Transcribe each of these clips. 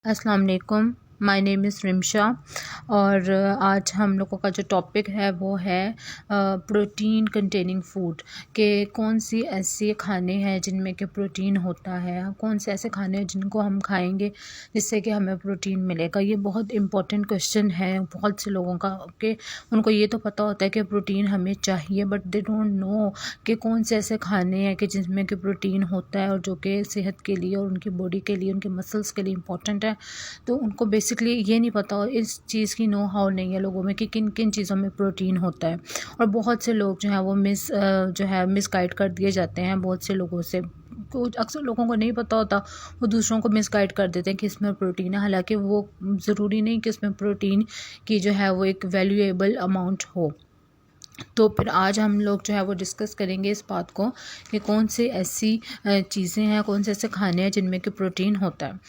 अस्सलाम वालेकुम। My name is Rimsha और आज हम लोगों का जो टॉपिक है वो है प्रोटीन कंटेनिंग फूड के कौन सी ऐसे खाने हैं जिनमें कि प्रोटीन होता है, कौन से ऐसे खाने हैं जिनको हम खाएंगे जिससे कि हमें प्रोटीन मिलेगा। ये बहुत इम्पोर्टेंट क्वेश्चन है बहुत से लोगों का कि उनको ये तो पता होता है कि प्रोटीन हमें चाहिए, बट दे डोंट नो कि कौन से ऐसे खाने हैं कि जिसमें कि प्रोटीन होता है और जो कि सेहत के लिए और उनकी बॉडी के लिए, उनके मसल्स के लिए इम्पोर्टेंट है। तो उनको बेसिकली ये नहीं पता और इस चीज़ की नो हाउ नहीं है लोगों में कि किन किन चीज़ों में प्रोटीन होता है। और बहुत से लोग जो हैं वो मिस गाइड कर दिए जाते हैं बहुत से लोगों से। कुछ अक्सर लोगों को नहीं पता होता, वो दूसरों को मिस गाइड कर देते हैं कि इसमें प्रोटीन है, हालांकि वो ज़रूरी नहीं कि इसमें प्रोटीन की जो है वो एक वैल्यूएबल अमाउंट हो। तो फिर आज हम लोग जो है वो डिस्कस करेंगे इस बात को कि कौन सी ऐसी चीज़ें हैं, कौन से ऐसे खाने हैं जिनमें कि प्रोटीन होता है।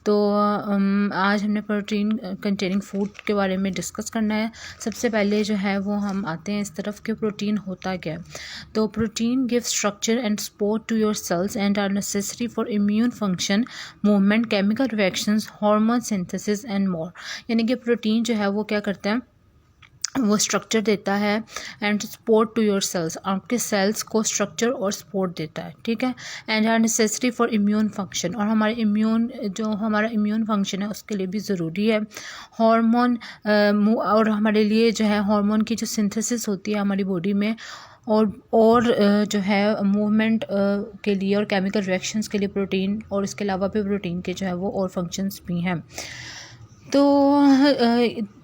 तो आज हमने प्रोटीन कंटेनिंग फूड के बारे में डिस्कस करना है। सबसे पहले जो है वो हम आते हैं इस तरफ कि प्रोटीन होता क्या है। तो protein give structure and support to your cells and are necessary for immune function, movement, chemical reactions, hormone synthesis and more. यानी कि प्रोटीन जो है वो क्या करता है, वो स्ट्रक्चर देता है and support to your cells, आपके सेल्स को स्ट्रक्चर और सपोर्ट देता है, ठीक है। And are necessary for immune function, और हमारा इम्यून फंक्शन है उसके लिए भी ज़रूरी है। हार्मोन और हमारे लिए जो है हार्मोन की जो सिंथेसिस होती है हमारी बॉडी में, और जो है मूवमेंट के लिए और केमिकल रिएक्शंस के लिए प्रोटीन, और इसके अलावा भी प्रोटीन के जो है वो और फंक्शंस भी हैं।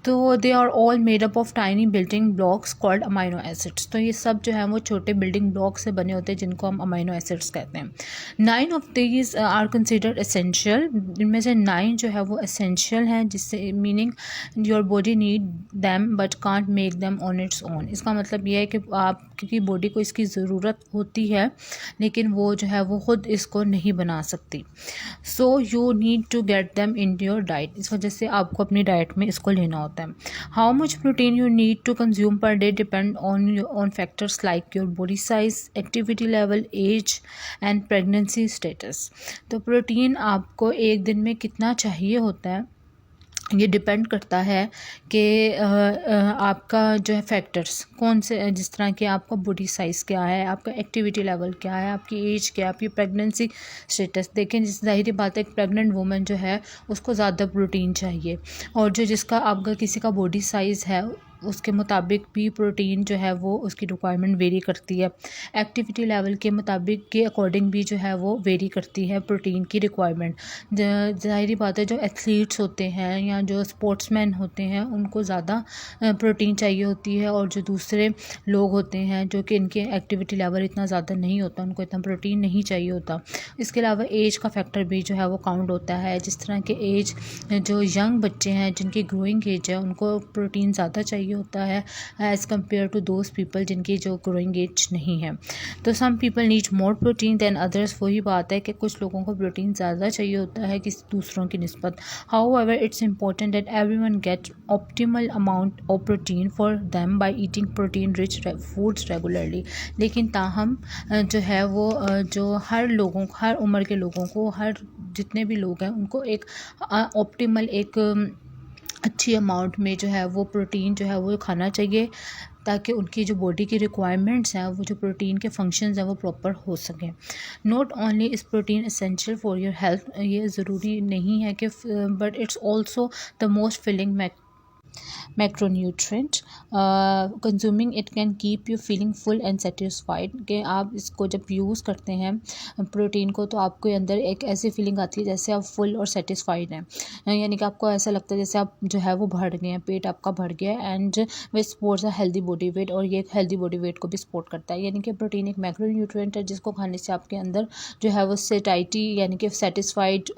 तो they are all made up of tiny building blocks called amino acids. तो ये सब जो है वो छोटे बिल्डिंग ब्लॉक से बने होते हैं जिनको हम अमाइनो एसिड्स कहते हैं। 9 of these are considered essential. इनमें से 9 जो है वो एसेंशियल हैं, जिससे meaning your body need them but can't make them on its own. इसका मतलब ये है कि आपकी बॉडी को इसकी ज़रूरत होती है लेकिन वो जो है वो ख़ुद इसको नहीं बना सकती। So you need to get them in your diet. इस वजह से आपको अपनी डाइट में इसको लेना होता है। How much protein you need to consume per day depend on factors like your body size, activity level, age and pregnancy status. तो प्रोटीन आपको एक दिन में कितना चाहिए होता है ये डिपेंड करता है कि आपका जो है फैक्टर्स कौन से, जिस तरह कि आपका बॉडी साइज़ क्या है, आपका एक्टिविटी लेवल क्या है, आपकी एज क्या है, आपकी प्रेगनेंसी स्टेटस। देखें, जिस ज़ाहिर बात है एक प्रेग्नेंट वूमन जो है उसको ज़्यादा प्रोटीन चाहिए, और जो जिसका आपका किसी का बॉडी साइज़ है उसके मुताबिक भी प्रोटीन जो है वो उसकी रिक्वायरमेंट वेरी करती है। एक्टिविटी लेवल के मुताबिक के अकॉर्डिंग भी जो है वो वेरी करती है प्रोटीन की रिक्वायरमेंट। ज़ाहिरी बात है जो एथलीट्स होते हैं या जो स्पोर्ट्समैन होते हैं उनको ज़्यादा प्रोटीन चाहिए होती है, और जो दूसरे लोग होते हैं जो कि इनके एक्टिविटी लेवल इतना ज़्यादा नहीं होता, उनको इतना प्रोटीन नहीं चाहिए होता। इसके अलावा एज का फैक्टर भी जो है वो काउंट होता है। जिस तरह के एज जो यंग बच्चे हैं जिनकी ग्रोइंग एज है उनको प्रोटीन ज़्यादा चाहिए होता है as compare to those people जिनकी जो ग्रोइंग एज नहीं है। तो some people need more protein than others. वही बात है कि कुछ लोगों को प्रोटीन ज़्यादा चाहिए होता है किसी दूसरों की निस्बत। However it's important that everyone get optimal amount of protein for them by eating protein rich foods regularly. लेकिन ताहम जो है वो जो हर उम्र के लोगों को, हर जितने भी लोग हैं उनको एक ऑप्टिमल एक अच्छी अमाउंट में जो है वो प्रोटीन जो है वो खाना चाहिए, ताकि उनकी जो बॉडी की रिक्वायरमेंट्स हैं वो जो प्रोटीन के फंक्शंस हैं वो प्रॉपर हो सकें। Not only is protein essential for your health, ये ज़रूरी नहीं है कि but it's also the most filling macronutrient. Consuming it can keep you feeling full and satisfied. कि आप इसको जब यूज़ करते हैं प्रोटीन को तो आपके अंदर एक ऐसी फीलिंग आती है जैसे आप फुल और सेटिस्फाइड हैं, यानी कि आपको ऐसा लगता है जैसे आप जो है वो भर गए हैं, पेट आपका भर गया है। And which supports a healthy body weight, और ये एक हेल्दी बॉडी वेट को भी सपोर्ट करता है। यानी कि प्रोटीन एक मैक्रोन्यूट्रेंट है जिसको खाने से आपके अंदर जो है वो सेटाइटी यानी कि सेटिस्फाइड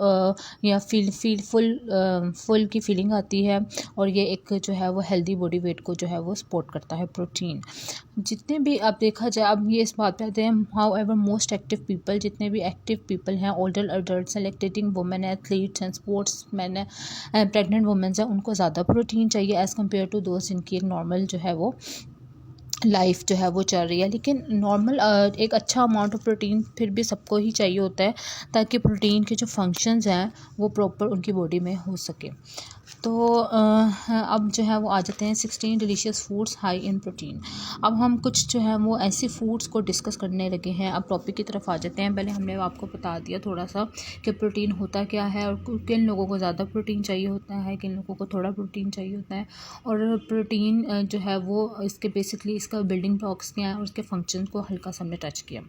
या फील फुल की फीलिंग आती है, और ये एक जो है वो हेल्दी बॉडी वेट को जो है वो सपोर्ट करता है प्रोटीन। जितने भी आप देखा जाए, अब ये इस बात पे आते हैं, how ever most active people, जितने भी एक्टिव पीपल हैं, older adult, lactating women, athletes हैं, स्पोर्ट्स मैन है, प्रेग्नेंट वुमेन्स हैं, उनको ज़्यादा प्रोटीन चाहिए एज़ कम्पेयर टू दोस्त जिनकी एक नॉर्मल जो है वो लाइफ जो है वो चल रही है। लेकिन नॉर्मल एक अच्छा अमाउंट ऑफ प्रोटीन फिर भी सबको ही चाहिए होता है, ताकि प्रोटीन के जो फंक्शंस हैं वो प्रॉपर उनकी बॉडी में हो सके। तो अब जो है वो आ जाते हैं 16 delicious foods high in protein. अब हम कुछ जो है वो ऐसे फूड्स को डिस्कस करने लगे हैं। अब टॉपिक की तरफ आ जाते हैं। पहले हमने आपको बता दिया थोड़ा सा कि प्रोटीन होता क्या है, और किन लोगों को ज़्यादा प्रोटीन चाहिए होता है, किन लोगों को थोड़ा प्रोटीन चाहिए होता है, और प्रोटीन जो है वो इसके बेसिकली इसका बिल्डिंग ब्लॉक्स क्या है और उसके फंक्शन को हल्का सा हमने टच किया।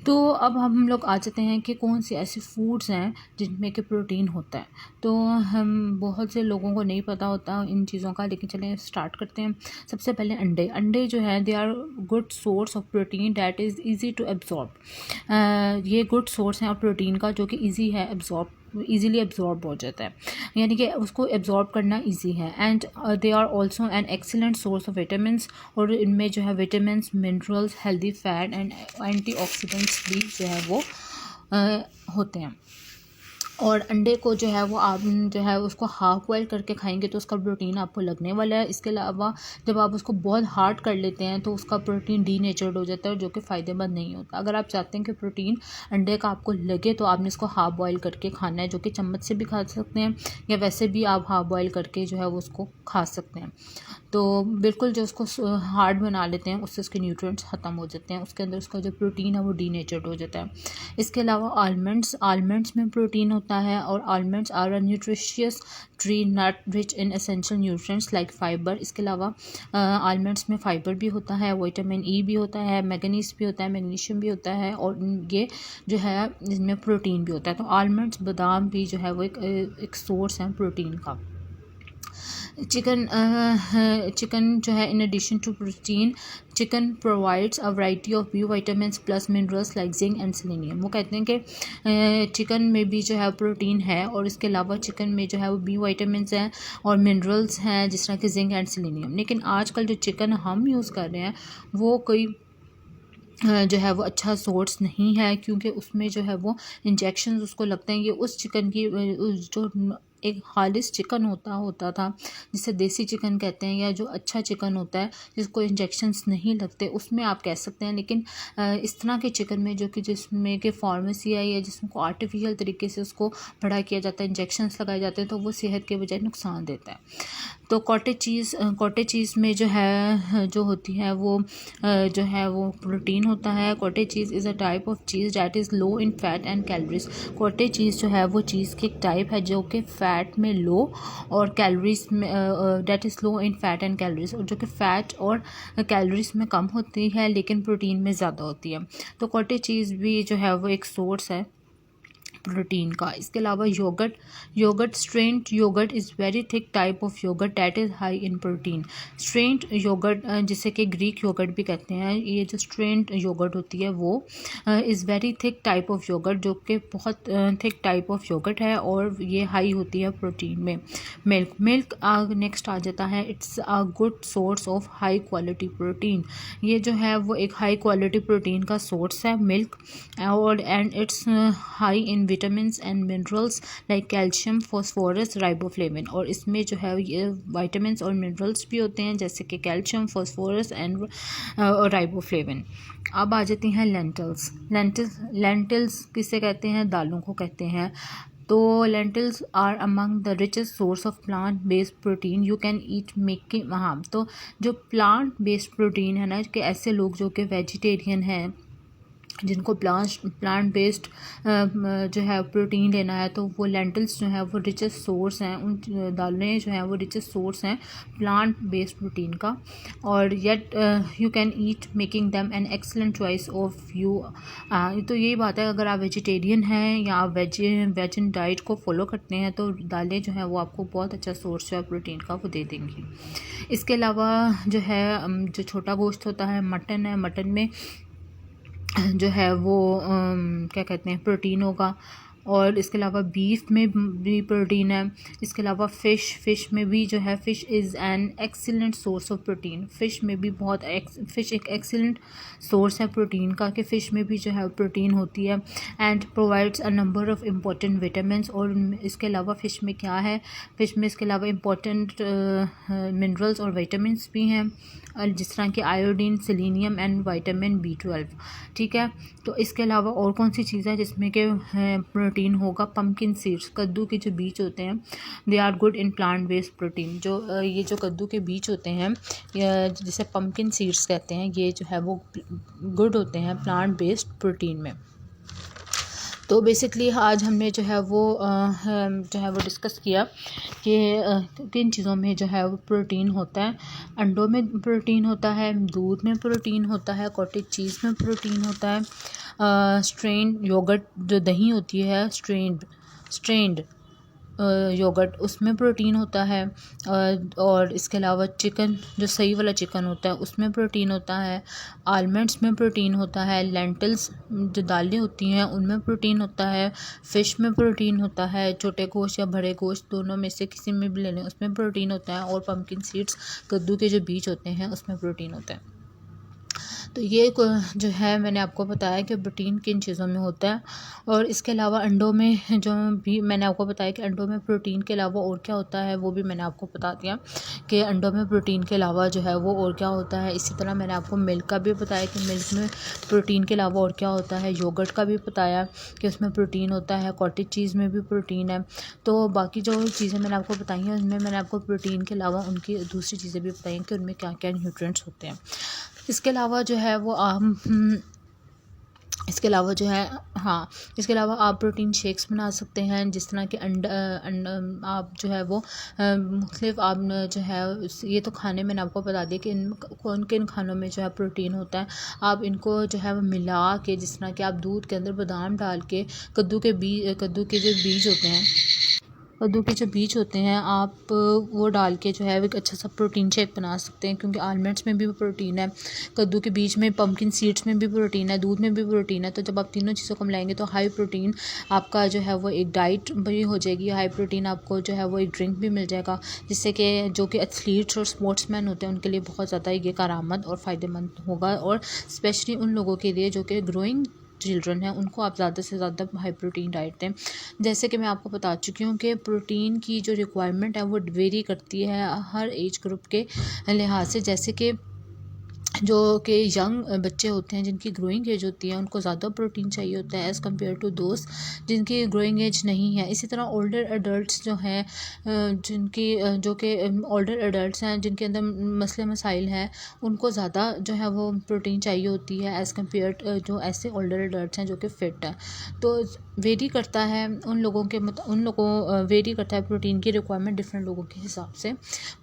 तो अब हम लोग आ जाते हैं कि कौन से ऐसे फूड्स हैं जिनमें कि प्रोटीन होता है। तो हम बहुत से लोगों को नहीं पता होता इन चीज़ों का, लेकिन चलें स्टार्ट करते हैं। सबसे पहले अंडे। अंडे जो है they are good source of protein that is easy to absorb. ये गुड सोर्स हैं और प्रोटीन का जो कि ईजी है एब्जॉर्ब, ईज़िली एब्जॉर्ब हो जाता है, यानी कि उसको एब्जॉर्ब करना इजी है। And they are also an excellent source of vitamins, और इनमें जो है vitamins, minerals, healthy fat and antioxidants भी जो है वो होते हैं। और अंडे को जो है वो आप जो है उसको हाफ बॉयल करके खाएंगे तो उसका प्रोटीन आपको लगने वाला है। इसके अलावा जब आप उसको बहुत हार्ड कर लेते हैं तो उसका प्रोटीन डीनेचर्ड हो जाता है, जो कि फ़ायदेमंद नहीं होता। अगर आप चाहते हैं कि प्रोटीन अंडे का आपको लगे तो आपने इसको हाफ बॉयल करके खाना है, जो कि चम्मच से भी खा सकते हैं या वैसे भी आप हाफ बॉयल करके जो है वो उसको खा सकते हैं। तो बिल्कुल जो उसको हार्ड बना लेते हैं उससे उसके न्यूट्रिएंट्स ख़त्म हो जाते हैं, उसके अंदर उसका जो प्रोटीन है वो डीनेचर्ड हो जाता है। इसके अलावा आलमंड्स में प्रोटीन होता है, और almonds are a nutritious tree nut rich in essential nutrients like fibre. इसके अलावा आलमंड्स में फ़ाइबर भी होता है, विटामिन ई भी होता है, मैग्नीज भी होता है, मैग्नीशियम भी होता है, और ये जो है इसमें प्रोटीन भी होता है। तो आलमंड्स, बादाम भी जो है वो एक सोर्स है प्रोटीन का। चिकन जो है in addition to protein, chicken provides a variety of B vitamins plus minerals like zinc and selenium. वो कहते हैं कि चिकन में भी जो है प्रोटीन है, और इसके अलावा चिकन में जो है वो बी विटामिन्स हैं और मिनरल्स हैं जिस तरह के जिंक एंड सेलेनियम। लेकिन आजकल जो चिकन हम यूज़ कर रहे हैं वो कोई जो है वो अच्छा सोर्स नहीं है, क्योंकि उसमें जो है वो इंजेक्शन उसको लगते हैं। ये उस चिकन की जो एक खालिस चिकन होता था जिसे देसी चिकन कहते हैं, या जो अच्छा चिकन होता है जिसको इंजेक्शंस नहीं लगते, उसमें आप कह सकते हैं। लेकिन इस तरह के चिकन में जो कि जिसमें कि फार्मेसी है या जिसको आर्टिफिशियल तरीके से उसको बड़ा किया जाता है, इंजेक्शंस लगाए जाते हैं, तो वो सेहत के बजाय नुकसान देता है। तो कॉटेज चीज़ में जो है जो होती है वो जो है वो प्रोटीन होता है। Cottage cheese is a type of cheese that is low in fat and calories. Cottage चीज़ जो है वो चीज़ की एक टाइप है जो कि फ़ैट में लो और कैलोरीज में that is low in fat and calories, और जो कि फ़ैट और कैलोरीज में कम होती है लेकिन प्रोटीन में ज़्यादा होती है। तो कॉटेज चीज़ भी जो है वो एक सोर्स है प्रोटीन का। इसके अलावा yogurt strained yogurt is very thick type of yogurt that is high in protein. Strained yogurt जिसे कि ग्रीक योगर्ट भी कहते हैं, ये जो स्ट्रेंट योगर्ट होती है वो is very thick type of yogurt, जो कि बहुत थिक टाइप ऑफ योगर्ट है, और ये हाई होती है प्रोटीन में। मिल्क नेक्स्ट आ जाता है। It's a good source of high quality protein. ये जो है वो एक हाई क्वालिटी प्रोटीन का सोर्स है मिल्क, और and it's high in vitamins and minerals like calcium, phosphorus, riboflavin. और इसमें जो है ये विटामिन्स और मिनरल्स भी होते हैं जैसे कि कैल्शियम, फॉस्फोरस एंड राइबोफ्लेविन। अब आ जाती हैं लेंटिल्स किसे कहते हैं? दालों को कहते हैं। तो lentils are among the richest source of plant based protein you can eat making. हाँ, तो जो प्लांट बेस्ड प्रोटीन है ना, कि ऐसे लोग जो कि वेजिटेरियन हैं जिनको प्लांट बेस्ड जो है प्रोटीन लेना है, तो वो लेंटिल्स जो है वो रिचेस्ट सोर्स हैं, उन दालें जो हैं वो रिचेस्ट सोर्स हैं प्लांट बेस्ड प्रोटीन का। और yet you can eat making them an excellent choice of you. तो यही बात है, अगर आप वेजिटेरियन हैं या आप वेजन डाइट को फॉलो करते हैं तो दालें जो हैं वो आपको बहुत अच्छा सोर्स जो है प्रोटीन का वो दे देंगी। इसके अलावा जो है जो छोटा गोश्त होता है, मटन है, मटन में जो है वो क्या कहते हैं प्रोटीन होगा, और इसके अलावा बीफ में भी प्रोटीन है। इसके अलावा फ़िश में भी जो है fish is an excellent source of protein. Fish में भी फ़िश एक एक्सीलेंट सोर्स है प्रोटीन का, कि फ़िश में भी जो है प्रोटीन होती है। And provides a number of important vitamins. और इसके अलावा फ़िश में क्या है, फ़िश में इसके अलावा इम्पॉर्टेंट मिनरल्स और विटामिन्स भी हैं, जिस तरह के iodine, selenium and vitamin B12। ठीक है, तो इसके अलावा और कौन सी चीज़ है जिसमें कि प्रोटीन होगा? पम्पकिन सीड्स, कद्दू के जो बीज होते हैं, they are good in plant based protein. ये जो कद्दू के बीज होते हैं, जिसे पम्पकिन सीड्स कहते हैं, ये जो है वो गुड होते हैं प्लांट बेस्ड प्रोटीन में। तो बेसिकली आज हमने जो है वो डिस्कस किया कि किन चीज़ों में जो है वो प्रोटीन होता है। अंडों में प्रोटीन होता है, दूध में प्रोटीन होता है, कॉटेज चीज़ में प्रोटीन होता है, स्ट्रेन्ड योगर्ट जो दही होती है, स्ट्रेन्ड योगर्ट, उसमें प्रोटीन होता है। और इसके अलावा चिकन, जो सही वाला चिकन होता है, उसमें प्रोटीन होता है। आलमंड्स में प्रोटीन होता है। लेंटिल्स जो दालें होती हैं उनमें प्रोटीन होता है। फ़िश में प्रोटीन होता है, छोटे गोश्त या बड़े गोश्त दोनों में से किसी में भी ले लें, उसमें प्रोटीन होता है। और पम्पकिन सीड्स, कद्दू के जो बीज होते हैं, उसमें प्रोटीन होता है। तो ये जो है मैंने आपको बताया कि प्रोटीन किन चीज़ों में होता है। और इसके अलावा अंडों में जो भी मैंने आपको बताया कि अंडों में प्रोटीन के अलावा और क्या होता है, वो भी मैंने आपको बता दिया कि अंडों में प्रोटीन के अलावा जो है वो और क्या होता है। इसी तरह मैंने आपको मिल्क का भी बताया कि मिल्क में प्रोटीन के अलावा और क्या होता है। योगर्ट का भी बताया कि उसमें प्रोटीन होता है। कॉटेज चीज़ में भी प्रोटीन है। तो बाकी जो चीज़ें मैंने आपको बताई हैं, उनमें मैंने आपको प्रोटीन के अलावा उनकी दूसरी चीज़ें भी बताई कि उनमें क्या क्या न्यूट्रिएंट्स होते हैं। इसके अलावा जो है वो इसके अलावा जो है इसके अलावा आप प्रोटीन शेक्स बना सकते हैं, जिस तरह के आप जो है वो मुख्तलिफ आप जो है ये तो खाने मैंने आपको बता दिया कि कौन किन खानों में जो है प्रोटीन होता है। आप इनको जो है वो मिला के, जिस तरह के आप दूध के अंदर बादाम डाल के, कद्दू के जो बीज होते हैं, कद्दू के जो बीज होते हैं, आप वो डाल के जो है एक अच्छा सा प्रोटीन शेक बना सकते हैं, क्योंकि आलमंड्स में भी प्रोटीन है, कद्दू के बीज में, पम्पकिन सीड्स में भी प्रोटीन है, दूध में भी प्रोटीन है। तो जब आप तीनों चीज़ों को मिलाएंगे तो हाई प्रोटीन आपका जो है वो एक डाइट भी हो जाएगी। हाई प्रोटीन आपको जो है वो एक ड्रिंक भी मिल जाएगा, जिससे कि जो कि एथलीट्स और स्पोर्ट्समैन होते हैं उनके लिए बहुत ज़्यादा ये कारआमद और फ़ायदेमंद होगा। और स्पेशली उन लोगों के लिए जो कि ग्रोइंग चिल्ड्रन हैं, उनको आप ज़्यादा से ज़्यादा हाई प्रोटीन डाइट दें। जैसे कि मैं आपको बता चुकी हूँ कि प्रोटीन की जो रिक्वायरमेंट है वो वेरी करती है हर एज ग्रुप के लिहाज से। जैसे कि जो कि यंग बच्चे होते हैं, जिनकी ग्रोइंग एज होती है, उनको ज़्यादा प्रोटीन चाहिए होता है एज़ कम्पेयर टू दोस्त जिनकी ग्रोइंग एज नहीं है। इसी तरह ओल्डर एडल्ट्स जो हैं, जो कि ओल्डर एडल्ट्स हैं, जिनके अंदर मसले मसाइल हैं, उनको ज़्यादा जो है वो प्रोटीन चाहिए होती है एज़ कम्पेयर जो ऐसे ओल्डर एडल्ट्स हैं जो कि फ़िट हैं। तो वेरी करता है वेरी करता है प्रोटीन की रिक्वायरमेंट डिफरेंट लोगों के हिसाब से।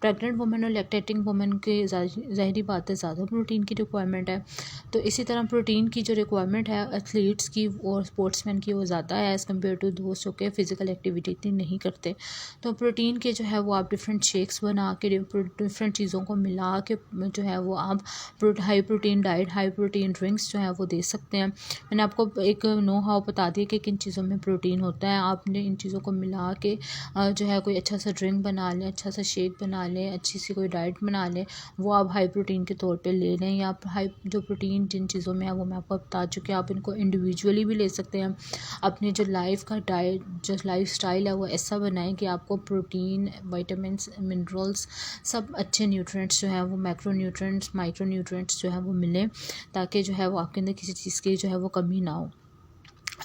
प्रेग्नेंट वुमेन और लैक्टेटिंग वुमेन के ज़ाहिरी बात है ज़्यादा प्रोटीन की रिक्वायरमेंट है। तो इसी तरह प्रोटीन की जो रिक्वायरमेंट है एथलीट्स की और स्पोर्ट्समैन की, वो ज़्यादा है एज़ कम्पेयर टू दोस्त जो कि फ़िज़िकल एक्टिविटी इतनी नहीं करते। तो प्रोटीन के जो है वो आप डिफरेंट शेक्स बना के, डिफरेंट चीज़ों को मिला के जो है वो आप high protein diet, high protein drinks जो है वो दे सकते हैं। मैंने आपको एक नो हाउ बता दिया कि किन चीज़ों में प्रोटीन होता है। आपने इन चीज़ों को मिला के जो है कोई अच्छा सा ड्रिंक बना लें, अच्छा सा शेक बना लें, अच्छी सी कोई डाइट बना लें, वो आप हाई प्रोटीन के तौर पे ले लें। या आप हाई जो प्रोटीन जिन चीज़ों में है वो मैं आपको बता चुकी हूँ, आप इनको इंडिविजुअली भी ले सकते हैं। अपनी जो लाइफ स्टाइल है वो ऐसा बनाएं कि आपको प्रोटीन, विटामिन्स, मिनरल्स, सब अच्छे न्यूट्रिएंट्स जो है वो मैक्रो न्यूट्रिएंट्स, माइक्रो न्यूट्रिएंट्स जो है वो मिलें, ताकि जो है वो आपके अंदर किसी चीज़ की जो है वो कमी ना हो।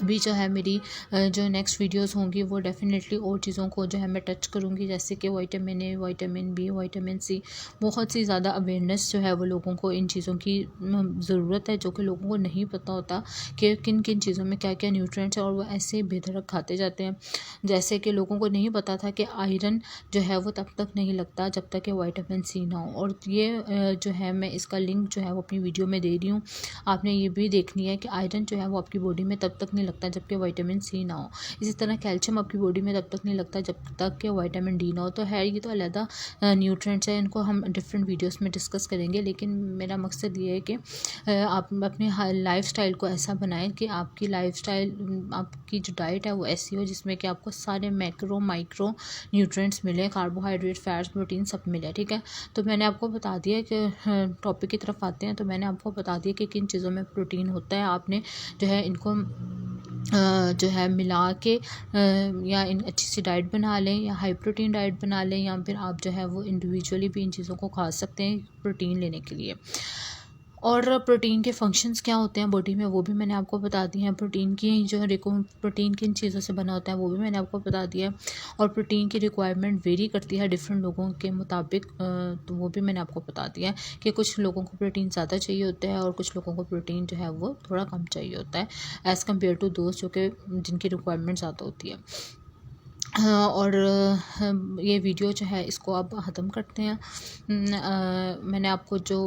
अभी जो है मेरी जो नेक्स्ट वीडियोस होंगी वो डेफिनेटली और चीज़ों को जो है मैं टच करूँगी, जैसे कि vitamin A, vitamin B, vitamin C. बहुत सी ज़्यादा अवेयरनेस जो है वो लोगों को इन चीज़ों की ज़रूरत है, जो कि लोगों को नहीं पता होता कि किन किन चीज़ों में क्या क्या न्यूट्रिएंट्स हैं, और वो ऐसे ही बेधड़क खाते जाते हैं। जैसे कि लोगों को नहीं पता था कि आयरन जो है वो तब तक नहीं लगता जब तक कि विटामिन सी ना हो। और ये जो है मैं इसका लिंक जो है वो अपनी वीडियो में दे रही हूँ, आपने ये भी देखनी है कि आयरन जो है वो आपकी बॉडी में तब तक नहीं लगता जब कि विटामिन सी ना हो। इसी तरह कैल्शियम आपकी बॉडी में तब तक नहीं लगता जब तक कि विटामिन डी ना हो। तो है ये तो अलग न्यूट्रिएंट्स है, इनको हम डिफरेंट वीडियोस में डिस्कस करेंगे, लेकिन मेरा मकसद ये है कि आप अपने लाइफस्टाइल को ऐसा बनाएं कि आपकी लाइफस्टाइल, आपकी जो डाइट है वो ऐसी हो जिसमें कि आपको सारे मैक्रो माइक्रो न्यूट्रिएंट्स मिले, कार्बोहाइड्रेट, फैट्स, प्रोटीन सब मिले। ठीक है, तो मैंने आपको बता दिया कि टॉपिक की तरफ आते हैं। तो मैंने आपको बता दिया कि किन चीज़ों में प्रोटीन होता है। आपने जो है इनको जो है मिला के या इन अच्छी सी डाइट बना लें, या हाई प्रोटीन डाइट बना लें, या फिर आप जो है वो इंडिविजुअली भी इन चीज़ों को खा सकते हैं प्रोटीन लेने के लिए। और प्रोटीन के फंक्शंस क्या होते हैं बॉडी में वो भी मैंने आपको बता दिए हैं। प्रोटीन की जो प्रोटीन किन चीज़ों से बना होता है वो भी मैंने आपको बता दिया है। और प्रोटीन की रिक्वायरमेंट वेरी करती है डिफरेंट लोगों के मुताबिक, तो वो भी मैंने आपको बता दिया है कि कुछ लोगों को प्रोटीन ज़्यादा चाहिए होता है और कुछ लोगों को प्रोटीन जो है वो थोड़ा कम चाहिए होता है एज़ कम्पेयर टू दोस्त जो कि जिनकी रिक्वायरमेंट ज़्यादा होती है। और ये वीडियो जो है इसको अब ख़त्म करते हैं। मैंने आपको जो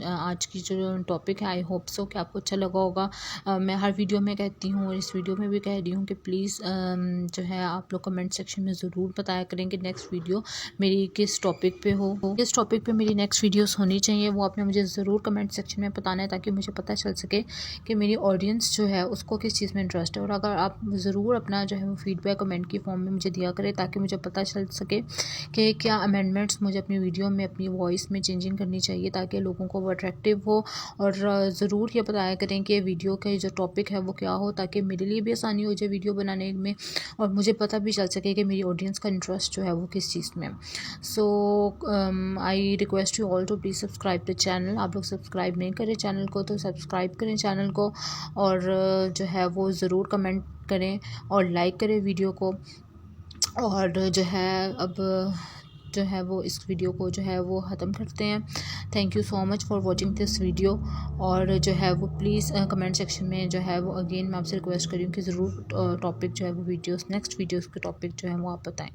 आज की जो टॉपिक है, आई होप सो कि आपको अच्छा लगा होगा। मैं हर वीडियो में कहती हूँ और इस वीडियो में भी कह रही हूँ कि प्लीज़ जो है आप लोग कमेंट सेक्शन में ज़रूर बताया करें कि नेक्स्ट वीडियो मेरी किस टॉपिक पे हो, किस टॉपिक पे मेरी नेक्स्ट वीडियोस होनी चाहिए। वो आपने मुझे ज़रूर कमेंट सेक्शन में बताना है ताकि मुझे पता चल सके कि मेरी ऑडियंस जो है उसको किस चीज़ में इंटरेस्ट है। और अगर आप ज़रूर अपना जो है वो फीडबैक कमेंट की फॉर्म में मुझे दिया करें ताकि मुझे पता चल सके कि क्या अमेंडमेंट्स मुझे अपनी वीडियो में, अपनी वॉइस में चेंजिंग करनी चाहिए ताकि लोगों को वो अट्रैक्टिव हो। और ज़रूर ये बताया करें कि वीडियो का जो टॉपिक है वो क्या हो ताकि मेरे लिए भी आसानी हो जाए वीडियो बनाने में और मुझे पता भी चल सके कि मेरी ऑडियंस का इंटरेस्ट जो है वो किस चीज़ में। So I request you all to please subscribe the channel. आप लोग सब्सक्राइब नहीं करें चैनल को तो सब्सक्राइब करें चैनल को, और जो है वो ज़रूर कमेंट करें और लाइक करें वीडियो को। और जो है अब जो है वो इस वीडियो को जो है वो ख़त्म करते हैं। Thank you so much for watching this video. और जो है वो प्लीज़ कमेंट सेक्शन में जो है वो अगेन मैं आपसे रिक्वेस्ट करी हूँ कि ज़रूर टॉपिक जो है वो वीडियोस, नेक्स्ट वीडियोस के टॉपिक जो है वो आप बताएं।